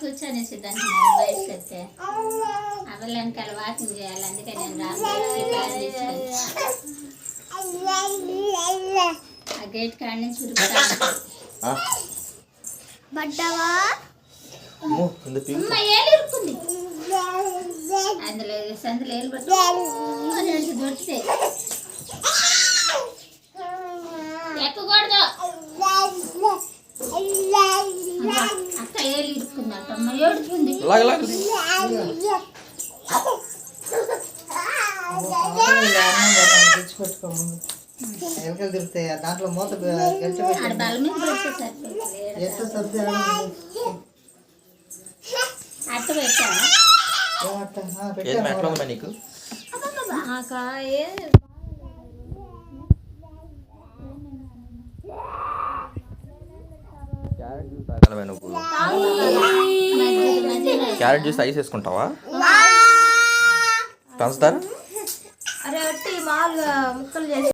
కూర్చొనేసి దాన్ని బయటకు వస్తే అవలానికి వాకింగ్ చేయాలి. అందుకే నేను ఆ గేట్ కాడ నుంచి ఏలురుకుంది. అందులో సందులో ఏలు పట్టి దొరికితే ఎక్కకూడదు. అక్క ఏలు ఇరుక్కుందంట. అమ్మ ఏడుతుంది. ఎలుకలు తిరుగుతాయి దాంట్లో మూత అట్ట పెట్టా నీకు క్యారెట్ జ్యూస్ ఐస్ వేసుకుంటావా? పంచుతారా? అరే మామూలుగా ముక్కలు చేసి